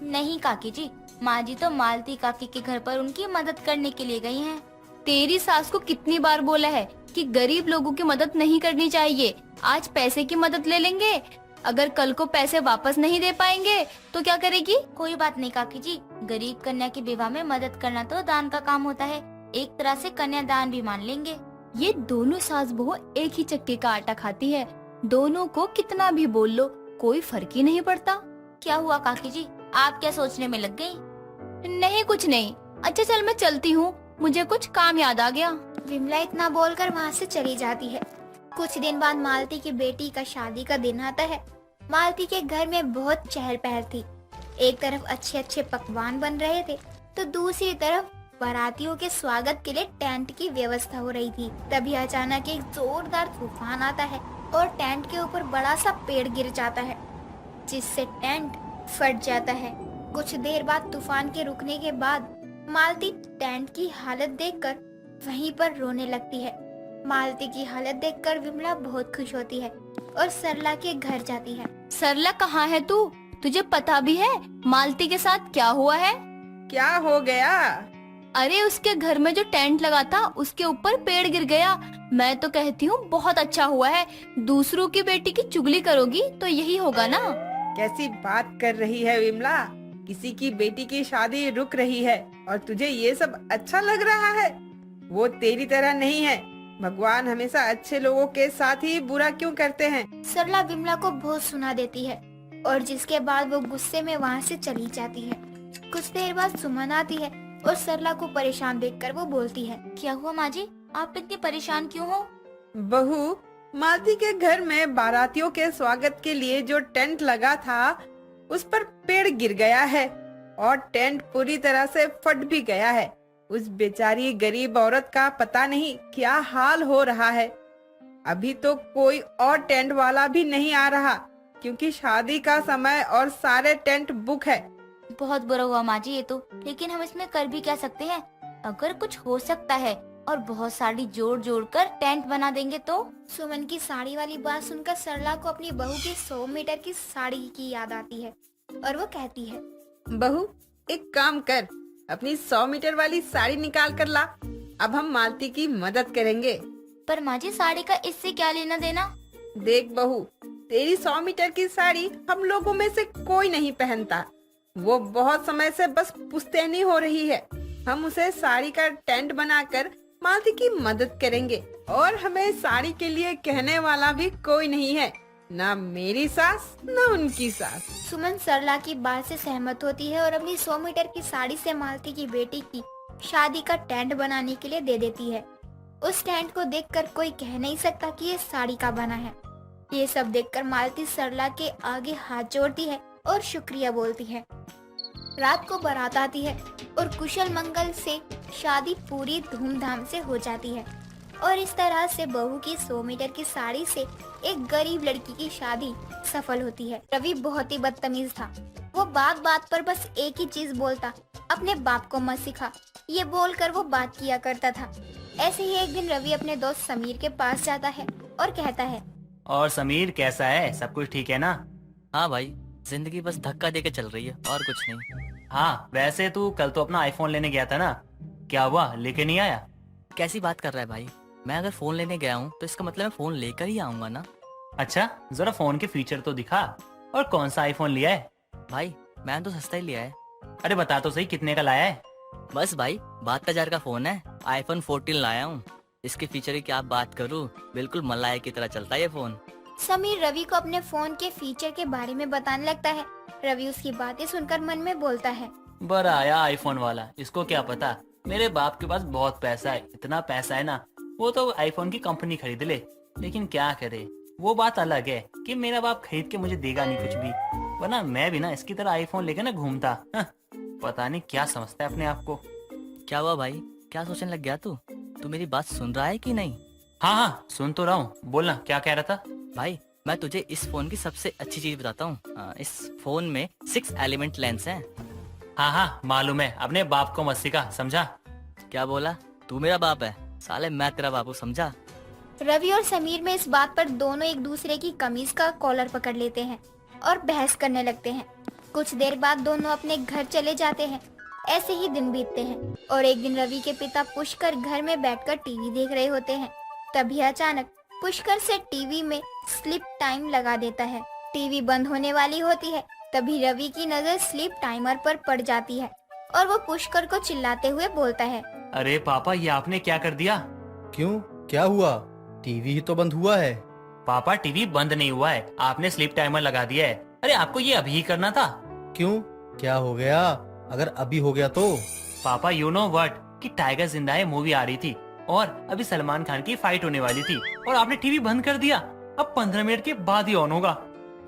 नहीं काकी जी, माँ जी तो मालती काकी के घर पर उनकी मदद करने के लिए गई हैं। तेरी सास को कितनी बार बोला है कि गरीब लोगों की मदद नहीं करनी चाहिए। आज पैसे की मदद ले लेंगे, अगर कल को पैसे वापस नहीं दे पाएंगे तो क्या करेगी? कोई बात नहीं काकी जी, गरीब कन्या की विवाह में मदद करना तो दान का काम होता है, एक तरह से कन्यादान भी मान लेंगे। ये दोनों सास बहू एक ही चक्के का आटा खाती है, दोनों को कितना भी बोल लो कोई फर्क ही नहीं पड़ता। क्या हुआ काकी जी, आप क्या सोचने में लग गई? नहीं, कुछ नहीं। अच्छा चल मैं चलती हूँ, मुझे कुछ काम याद आ गया। विमला इतना बोलकर वहाँ से चली जाती है। कुछ दिन बाद मालती की बेटी का शादी का दिन आता है। मालती के घर में बहुत चहल पहल थी। एक तरफ अच्छे अच्छे पकवान बन रहे थे तो दूसरी तरफ बारातियों के स्वागत के लिए टेंट की व्यवस्था हो रही थी। तभी अचानक एक जोरदार तूफान आता है और टेंट के ऊपर बड़ा सा पेड़ गिर जाता है जिससे टेंट फट जाता है। कुछ देर बाद तूफान के रुकने के बाद मालती टेंट की हालत देखकर वहीं पर रोने लगती है। मालती की हालत देखकर विमला बहुत खुश होती है और सरला के घर जाती है। सरला कहाँ है तू? तुझे पता भी है मालती के साथ क्या हुआ है? क्या हो गया? अरे उसके घर में जो टेंट लगा था उसके ऊपर पेड़ गिर गया। मैं तो कहती हूँ बहुत अच्छा हुआ है, दूसरों की बेटी की चुगली करोगी तो यही होगा ना। कैसी बात कर रही है विमला? किसी की बेटी की शादी रुक रही है और तुझे ये सब अच्छा लग रहा है? वो तेरी तरह नहीं है, भगवान हमेशा अच्छे लोगों के साथ ही बुरा क्यों करते हैं? सरला विमला को बहुत सुना देती है और जिसके बाद वो गुस्से में वहाँ से चली जाती है। कुछ देर बाद सुमन आती है और सरला को परेशान देखकर वो बोलती है, क्या हुआ माँ जी, आप इतनी परेशान क्यों हो? बहू, मालती के घर में बारातियों के स्वागत के लिए जो टेंट लगा था उस पर पेड़ गिर गया है और टेंट पूरी तरह से फट भी गया है। उस बेचारी गरीब औरत का पता नहीं क्या हाल हो रहा है। अभी तो कोई और टेंट वाला भी नहीं आ रहा क्योंकि शादी का समय और सारे टेंट बुक है। बहुत बुरा हुआ माँ जी ये तो, लेकिन हम इसमें कर भी क्या सकते हैं? अगर कुछ हो सकता है और बहुत सारी जोड़ जोड़ कर टेंट बना देंगे तो। सुमन की साड़ी वाली बात सुनकर सरला को अपनी बहू की 100 मीटर की साड़ी की याद आती है और वो कहती है, बहू एक काम कर, अपनी 100 मीटर वाली साड़ी निकाल कर ला। अब हम मालती की मदद करेंगे। पर माँ जी साड़ी का इससे क्या लेना देना? देख बहू, तेरी 100 मीटर की साड़ी हम लोगों में से कोई नहीं पहनता। वो बहुत समय से बस पुश्तैनी हो रही है। हम उसे साड़ी का टेंट बनाकर मालती की मदद करेंगे और हमें साड़ी के लिए कहने वाला भी कोई नहीं है, ना मेरी सास ना उनकी सास। सुमन सरला की बात से सहमत होती है और अपनी 100 मीटर की साड़ी से मालती की बेटी की शादी का टेंट बनाने के लिए दे देती है। उस टेंट को देखकर कोई कह नहीं सकता कि ये साड़ी का बना है। ये सब देखकर मालती सरला के आगे हाथ जोड़ती है और शुक्रिया बोलती है। रात को बारात आती है और कुशल मंगल से शादी पूरी धूमधाम से हो जाती है और इस तरह से बहू की 100 मीटर की साड़ी से एक गरीब लड़की की शादी सफल होती है। रवि बहुत ही बदतमीज था। वो बात बात पर बस एक ही चीज बोलता, अपने बाप को मत सिखा। ये बोलकर वो बात किया करता था। ऐसे ही एक दिन रवि अपने दोस्त समीर के पास जाता है और कहता है, और समीर कैसा है, सब कुछ ठीक है ना? हाँ भाई, जिंदगी बस धक्का देके चल रही है और कुछ नहीं। हाँ, वैसे तू कल तो अपना आईफोन लेने गया था ना, क्या हुआ, लेके नहीं आया? कैसी बात कर रहा है भाई? मैं अगर फोन लेने गया हूँ तो इसका मतलब मैं फोन लेकर ही आऊंगा ना। अच्छा, जरा फोन के फीचर तो दिखा। और कौन सा आईफोन लिया है? भाई मैंने तो सस्ता ही लिया है। अरे बता तो सही, कितने का लाया है? बस भाई 72,000 का फोन है, आईफोन 14 लाया हूँ। इसके फीचर की क्या बात करूँ, बिल्कुल मलाई की तरह चलता है ये फोन। समीर रवि को अपने फोन के फीचर के बारे में बताने लगता है। रवि उसकी बातें सुनकर मन में बोलता है, बड़ा आया आईफोन वाला, इसको क्या पता मेरे बाप के पास बहुत पैसा है। इतना पैसा है ना, वो तो आईफोन की कंपनी खरीद ले। लेकिन क्या करे, वो बात अलग है कि मेरा बाप खरीद के मुझे देगा नहीं कुछ भी, वरना मैं भी ना इसकी तरह आईफोन लेकर ना घूमता। पता नहीं क्या समझता है अपने आप को। क्या हुआ भाई, क्या सोचने लग गया तू? तू मेरी बात सुन रहा है कि नहीं? हाँ हाँ, सुन तो रहा हूँ, बोलना क्या कह रहा था? भाई मैं तुझे इस फोन की सबसे अच्छी चीज बताता हूँ। इस फोन में 6 एलिमेंट लेंस हैं। हाँ हाँ मालूम है, अपने बाप को मत सिखा, समझा? क्या बोला? तू मेरा बाप है? साले मैं तेरा बापू, समझा? रवि और समीर में इस बात पर दोनों एक दूसरे की कमीज का कॉलर पकड़ लेते हैं और बहस करने लगते हैं। कुछ देर बाद दोनों अपने घर चले जाते हैं। ऐसे ही दिन बीतते हैं और एक दिन रवि के पिता पुष्कर घर में बैठकर टीवी देख रहे होते हैं। तभी अचानक पुष्कर से टीवी में स्लीप टाइम लगा देता है। टीवी बंद होने वाली होती है। तभी रवि की नजर स्लीप टाइमर पर पड़ जाती है और वो पुष्कर को चिल्लाते हुए बोलता है, अरे पापा, ये आपने क्या कर दिया? क्यों, क्या हुआ? टीवी ही तो बंद हुआ है। पापा, टीवी बंद नहीं हुआ है, आपने स्लीप टाइमर लगा दिया है। अरे आपको ये अभी ही करना था। क्यों, क्या हो गया? अगर अभी हो गया तो? पापा यू नो व्हाट, कि टाइगर जिंदा है मूवी आ रही थी और अभी सलमान खान की फाइट होने वाली थी और आपने टीवी बंद कर दिया। अब 15 मिनट के बाद ही ऑन होगा।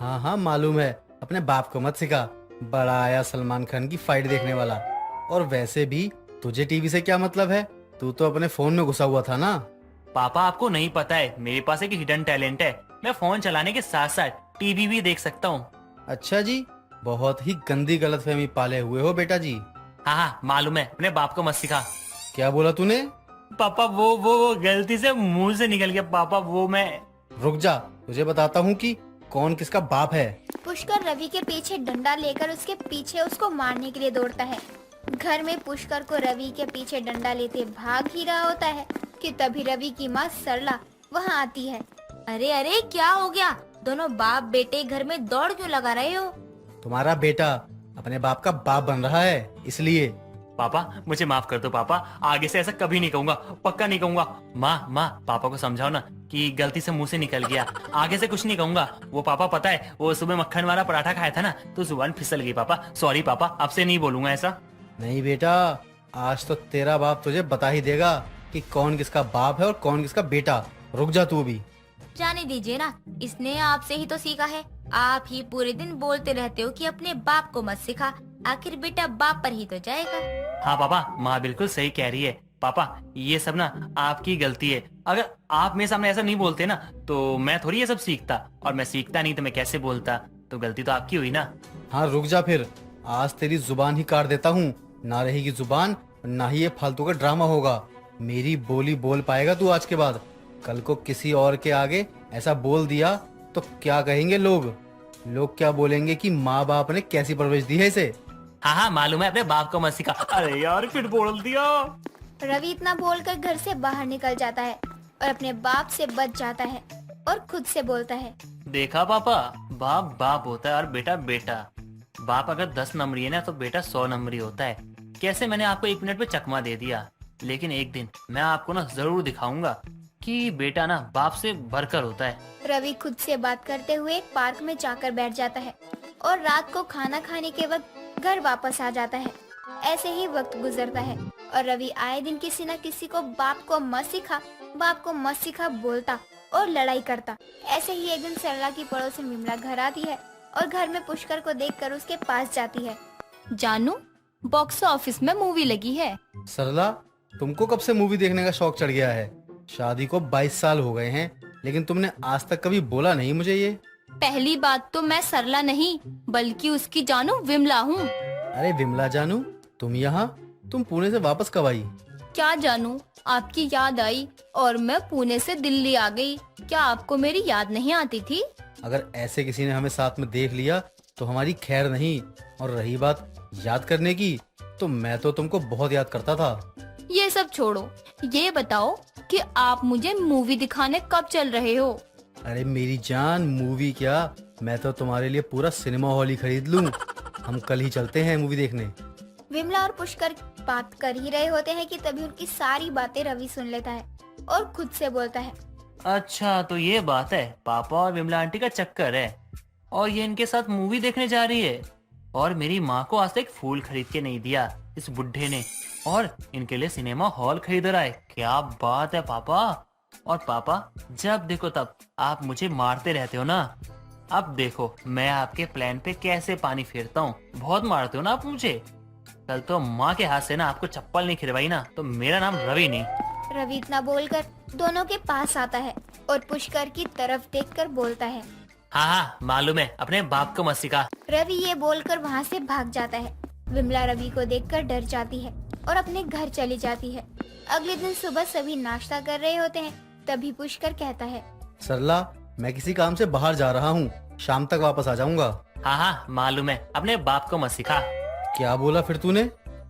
हाँ हाँ मालूम है, अपने बाप को मत सिखा। बड़ा आया सलमान खान की फाइट देखने वाला। और वैसे भी तुझे टीवी से क्या मतलब है? तू तो अपने फोन में घुसा हुआ था ना। पापा आपको नहीं पता है, मेरे पास एक हिडन टैलेंट है। मैं फोन चलाने के साथ साथ टीवी भी देख सकता हूँ। अच्छा जी, बहुत ही गंदी गलतफहमी पाले हुए हो बेटा जी। हाँ हाँ मालूम है, अपने बाप को मत सिखा। क्या बोला तूने? पापा वो गलती से मुंह से निकल गया पापा, वो मैं। रुक जा, तुझे बताता हूँ कि कौन किसका बाप है। पुष्कर रवि के पीछे डंडा लेकर उसके पीछे उसको मारने के लिए दौड़ता है। घर में पुष्कर को रवि के पीछे डंडा लेते भाग ही रहा होता है कि तभी रवि की माँ सरला वहाँ आती है। अरे अरे क्या हो गया? दोनों बाप बेटे घर में दौड़ क्यों लगा रहे हो? तुम्हारा बेटा अपने बाप का बाप बन रहा है, इसलिए। पापा मुझे माफ कर दो पापा, आगे से ऐसा कभी नहीं कहूंगा, पक्का नहीं कहूंगा। माँ पापा को समझाओ ना कि गलती से मुंह से निकल गया, आगे से कुछ नहीं कहूंगा। वो पापा पता है, वो सुबह मक्खन वाला पराठा खाया था ना, तो जुबान फिसल गई पापा। सॉरी पापा, अब से नहीं बोलूंगा ऐसा। नहीं बेटा, आज तो तेरा बाप तुझे बता ही देगा कि कौन किसका बाप है और कौन किसका बेटा। रुक जा तू भी। जाने दीजिए ना, इसने आपसे ही तो सीखा है। आप ही पूरे दिन बोलते रहते हो कि अपने बाप को मत सिखा, आखिर बेटा बाप पर ही तो जाएगा। हाँ पापा, माँ बिल्कुल सही कह रही है। पापा ये सब ना आपकी गलती है। अगर आप मेरे सामने ऐसा नहीं बोलते ना तो मैं थोड़ी ये सब सीखता, और मैं सीखता नहीं तो मैं कैसे बोलता। तो गलती तो आपकी हुई ना। हाँ रुक जा फिर, आज तेरी जुबान ही काट देता हूँ। ना रहेगी जुबान, ना ही ये फालतू का ड्रामा होगा। मेरी बोली बोल पाएगा तू आज के बाद। कल को किसी और के आगे ऐसा बोल दिया तो क्या कहेंगे लोग? लोग क्या बोलेंगे कि माँ बाप ने कैसी परवरिश दी है इसे। हाँ हाँ मालूम है, अपने बाप को मत सिखा। अरे यार फिर बोल दिया। रवि इतना बोलकर घर से बाहर निकल जाता है और अपने बाप से बच जाता है और खुद से बोलता है, देखा पापा, बाप बाप होता है और बेटा बेटा। बाप अगर 10 नंबरी है ना तो बेटा 100 नंबरी होता है। कैसे मैंने आपको 1 मिनट में चकमा दे दिया, लेकिन एक दिन मैं आपको ना जरूर दिखाऊंगा कि बेटा ना बाप से बढ़कर होता है। रवि खुद से बात करते हुए पार्क में जाकर बैठ जाता है और रात को खाना खाने के वक्त घर वापस आ जाता है। ऐसे ही वक्त गुजरता है और रवि आए दिन किसी न किसी को बाप को मत सिखा बोलता और लड़ाई करता। ऐसे ही एक दिन सरला की पड़ोसन विमला घर आती है और घर में पुष्कर को देखकर उसके पास जाती है। जानू, बॉक्स ऑफिस में मूवी लगी है। सरला, तुमको कब से मूवी देखने का शौक चढ़ गया है? शादी को 22 साल हो गए हैं, लेकिन तुमने आज तक कभी बोला नहीं मुझे ये। पहली बात तो मैं सरला नहीं बल्कि उसकी जानू विमला हूँ। अरे विमला जानू, तुम यहाँ? तुम पुणे से वापस कब आई? क्या जानू, आपकी याद आई और मैं पुणे से दिल्ली आ गई। क्या आपको मेरी याद नहीं आती थी? अगर ऐसे किसी ने हमें साथ में देख लिया तो हमारी खैर नहीं। और रही बात याद करने की, तो मैं तो तुमको बहुत याद करता था। ये सब छोड़ो, ये बताओ कि आप मुझे मूवी दिखाने कब चल रहे हो? अरे मेरी जान, मूवी क्या, मैं तो तुम्हारे लिए पूरा सिनेमा हॉल ही खरीद लूं। हम कल ही चलते हैं मूवी देखने। विमला और पुष्कर बात कर ही रहे होते हैं कि तभी उनकी सारी बातें रवि सुन लेता है और खुद से बोलता है, अच्छा तो ये बात है, पापा और विमला आंटी का चक्कर है और ये इनके साथ मूवी देखने जा रही है। और मेरी माँ को आज तक फूल खरीद के नहीं दिया इस बुढ़े ने, और इनके लिए सिनेमा हॉल खरीद रहा है। क्या बात है पापा। और पापा जब देखो तब आप मुझे मारते रहते हो ना। अब देखो मैं आपके प्लान पे कैसे पानी फेरता हूँ। बहुत मारते हो ना आप मुझे। कल तो माँ के हाथ से ना आपको चप्पल नहीं खिलवाई ना तो मेरा नाम रवि नहीं। रवि इतना बोलकर दोनों के पास आता है और पुष्कर की तरफ देखकर बोलता है, हाँ हाँ मालूम है, अपने बाप को मत सिखा। रवि ये बोलकर वहाँ से भाग जाता है। विमला रवि को देखकर डर जाती है और अपने घर चली जाती है। अगले दिन सुबह सभी नाश्ता कर रहे होते हैं, तभी पुष्कर कहता है, सरला, मैं किसी काम से बाहर जा रहा हूँ, शाम तक वापस आ जाऊंगा। हाँ हाँ मालूम है, अपने बाप को मत सिखा। क्या बोला फिर तूने?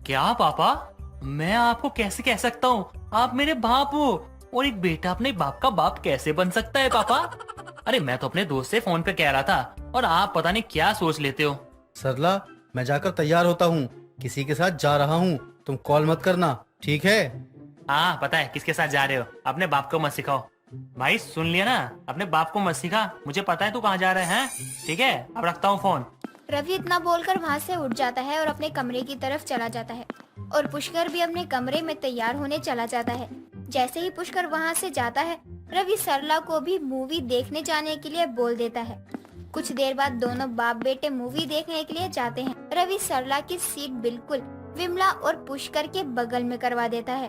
क्या पापा, मैं आपको कैसे कह सकता हूँ? आप मेरे बाप हो और एक बेटा अपने बाप का बाप कैसे बन सकता है पापा? अरे मैं तो अपने दोस्त से फोन पे कह रहा था और आप पता नहीं क्या सोच लेते हो। सरला, मैं जाकर तैयार होता हूँ, किसी के साथ जा रहा हूँ, तुम कॉल मत करना, ठीक है? हाँ पता है किसके साथ जा रहे हो, अपने बाप को मत सिखाओ। भाई सुन लिया ना, अपने बाप को मत सिखा, मुझे पता है तू कहाँ जा रहे हैं। ठीक है, अब रखता हूँ फोन। रवि इतना बोलकर वहाँ से उठ जाता है और अपने कमरे की तरफ चला जाता है और पुष्कर भी अपने कमरे में तैयार होने चला जाता है। जैसे ही पुष्कर वहाँ से जाता है, रवि सरला को भी मूवी देखने जाने के लिए बोल देता है। कुछ देर बाद दोनों बाप बेटे मूवी देखने के लिए जाते हैं। रवि सरला की सीट बिल्कुल विमला और पुष्कर के बगल में करवा देता है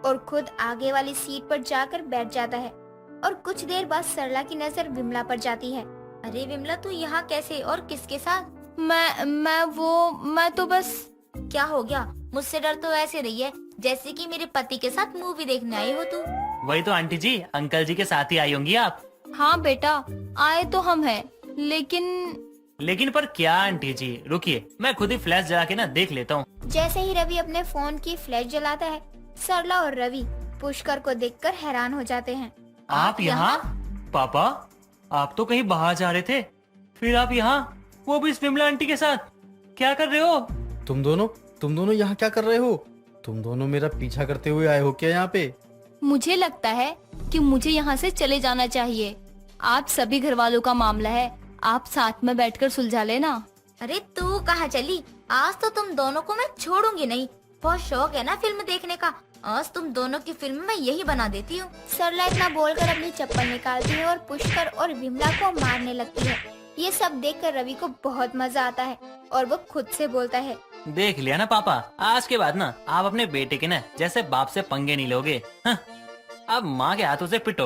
और खुद आगे वाली सीट पर जाकर बैठ जाता है। और कुछ देर बाद सरला की नजर विमला पर जाती है। अरे विमला, तू यहाँ कैसे और किसके साथ? मैं तो बस। क्या हो गया? मुझसे डर तो ऐसे रही है जैसे कि मेरे पति के साथ मूवी देखने आई हो तू। वही तो आंटी जी, अंकल जी के साथ ही आई होंगी आप। हाँ बेटा, आए तो हम हैं, लेकिन पर क्या आंटी जी, रुकिए मैं खुद ही फ्लैश जला के ना देख लेता हूँ। जैसे ही रवि अपने फोन की फ्लैश जलाता है, सरला और रवि पुष्कर को देखकर हैरान हो जाते हैं। आप यहाँ? पापा आप तो कहीं बाहर जा रहे थे, फिर आप यहाँ, वो भी इस विमला आंटी के साथ, क्या कर रहे हो? तुम दोनों यहाँ क्या कर रहे हो? तुम दोनों मेरा पीछा करते हुए आए हो क्या यहाँ पे? मुझे लगता है कि मुझे यहाँ से चले जाना चाहिए। आप सभी घर वालों का मामला है, आप साथ में बैठकर सुलझा लेना। अरे तू कहाँ चली? आज तो तुम दोनों को मैं छोड़ूंगी नहीं। बहुत शौक है ना फिल्म देखने का, आज तुम दोनों की फिल्म मैं यही बना देती हूँ। सरला इतना बोलकर अपनी चप्पल निकालती है और पुष्कर और विमला को मारने लगती है। ये सब देखकर रवि को बहुत मजा आता है और वो खुद से बोलता है, देख लिया ना पापा, आज के बाद ना आप अपने बेटे के ना जैसे बाप से पंगे नहीं लोगे। हाँ, अब माँ के हाथों से पिटो।